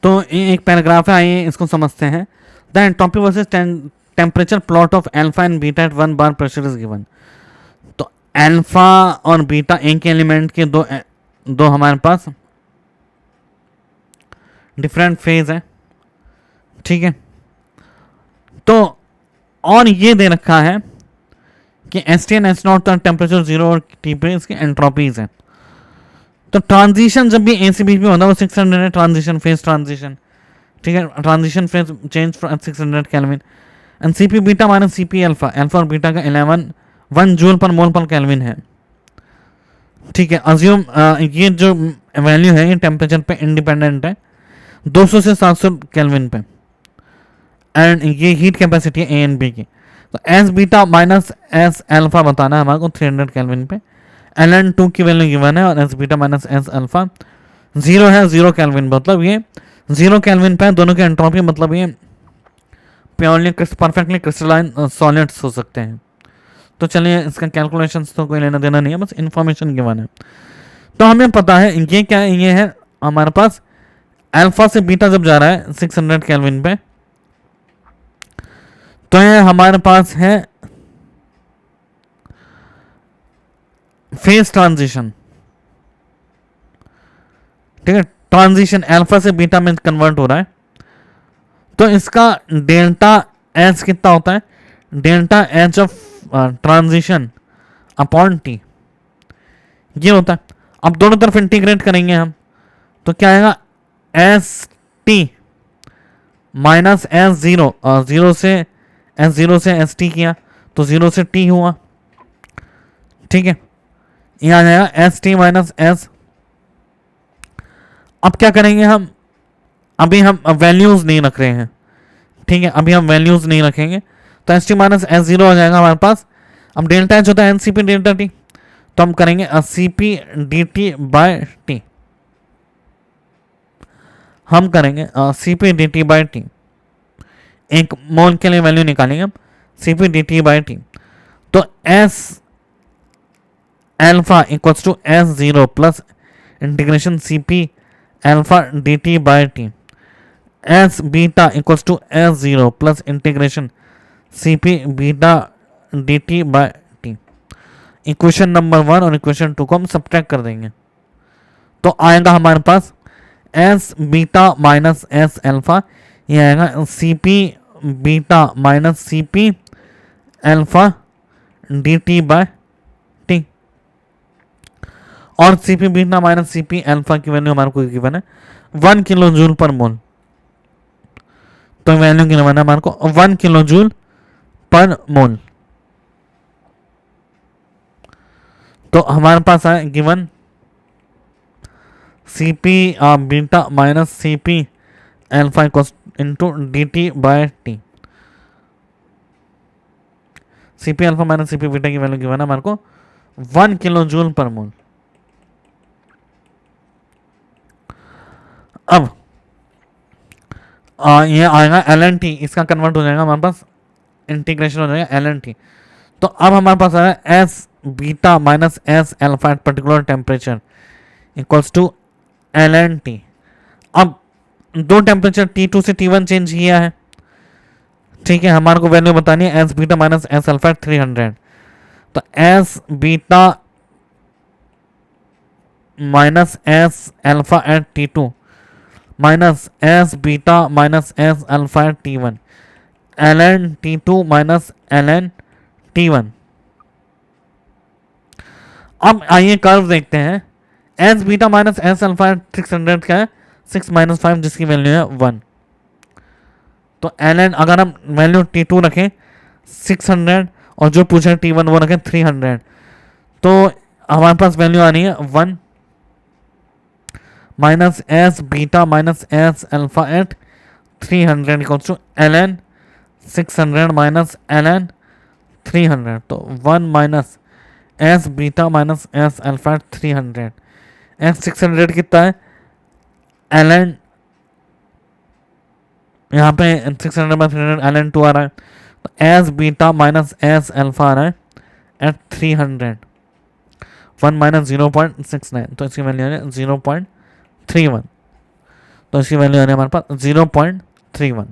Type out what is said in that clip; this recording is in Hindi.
तो एक पैराग्राफ है, आइए इसको समझते हैं। The entropy versus temperature plot of alpha and beta at 1 bar pressure is given. तो अल्फा और बीटा एक एलिमेंट के दो हमारे पास डिफरेंट फेज है, ठीक है। तो और ये दे रखा है कि S T and S not का टेम्परेचर 0 और टी पे इसकी एंट्रोपीज है। तो ट्रांजिशन जब भी ए से बी में होता है वो 600 है, ट्रांजिशन फेज ट्रांजिशन, ठीक है। Transition phase change 600 kelvin and C P beta minus C P alpha, alpha और बीटा का 1 जूल पर मोल पर केल्विन है, ठीक है। अज्यूम ये जो वैल्यू है ये टेम्परेचर पे इंडिपेंडेंट है 200 से 700 केल्विन पे, एंड ये हीट कैपेसिटी है ए एंड बी की। तो S beta minus S alpha बताना है हमारे को 300 केल्विन पे, एल एन 2 की वैल्यू गिवन है, और S beta minus S alpha 0 है 0 केल्विन, मतलब ये 0 केल्विन पे दोनों की एंट्रोपी, मतलब ये प्योरली परफेक्टली क्रिस्टलाइन सॉलिड्स हो सकते हैं। तो चलिए इसका कैलकुलेशंस तो कोई लेना देना नहीं है, बस इंफॉर्मेशन गिवन है। तो हमें पता है ये क्या है, ये है हमारे पास अल्फा से बीटा जब जा रहा है 600 केल्विन पे, तो ये हमारे पास है फेज ट्रांजिशन, ठीक है। ट्रांजिशन अल्फा से बीटा में कन्वर्ट हो रहा है, तो इसका डेल्टा एच कितना होता है, delta H of transition upon T, ये होता है। अब दोनों तरफ इंटीग्रेट करेंगे हम, तो क्या आएगा, S T minus S zero, zero से एस टी किया तो 0 से टी हुआ, ठीक है। यह आ जाएगा एस टी माइनस एस। अब क्या करेंगे हम, अभी हम वैल्यूज नहीं रख रहे हैं, ठीक है, अभी हम वैल्यूज नहीं रखेंगे, तो S T minus S zero आ जाएगा हमारे पास। अब डेल्टा एच होता है एनसीपी डेल्टा टी, तो हम करेंगे CP D T by T, हम करेंगे CP D T by T, एक मोल के लिए वैल्यू निकालेंगे हम CP D T by T. तो S alpha equals to S zero plus integration CP alpha D T by T, S beta equals to S zero plus integration CP beta D T by T. Equation number 1 और इक्वेशन 2 को हम सब्ट्रैक्ट कर देंगे, तो आएगा हमारे पास S beta minus S alpha, ये आएगा CP beta minus CP alpha D T by T, और CP beta minus CP alpha की वैल्यू हमारे को गिवन है 1 किलो जूल पर मोल, तो वैल्यू गिवन है हमारे को 1 किलो जूल पर मोल। तो हमारे पास है given CP beta minus CP alpha into D T by T, CP alpha minus CP beta की वैल्यू गिवन है हमारे को 1 किलो जूल पर मोल। अब ये आएगा एल एन टी, इसका कन्वर्ट हो जाएगा हमारे पास, इंटीग्रेशन हो जाएगा एल एन टी। तो अब हमारे पास आएगा S beta minus S alpha at particular temperature equals to L N T. अब दो टेम्परेचर T2 से T1 चेंज किया है, ठीक है, हमारे को वैल्यू बतानी है S beta minus S alpha 300। तो S beta minus S alpha at T2 minus S beta minus S alpha at T1 L N T2 minus L N T1। अब आइए कर्व देखते हैं, S beta minus S alpha at 600 का है 6 माइनस 5 जिसकी वैल्यू है 1। तो एल एन अगर हम वैल्यू T2 रखें 600 और जो पूछे T1 वो रखें 300, तो हमारे पास वैल्यू आनी है 1 minus S beta minus S alpha at 300 equals to L N 600 minus L N 300। तो 1 minus S beta minus S alpha at 300, S 600 कितना है, एल एन यहाँ पे 600 बाई 300 एल एन 2 आ रहा है, तो S beta minus S alpha आ रहा है एट 300, 1 माइनस 0.69, तो इसकी वैल्यू है 0.31। तो इसकी वैल्यू आ रही है हमारे पास 0.31।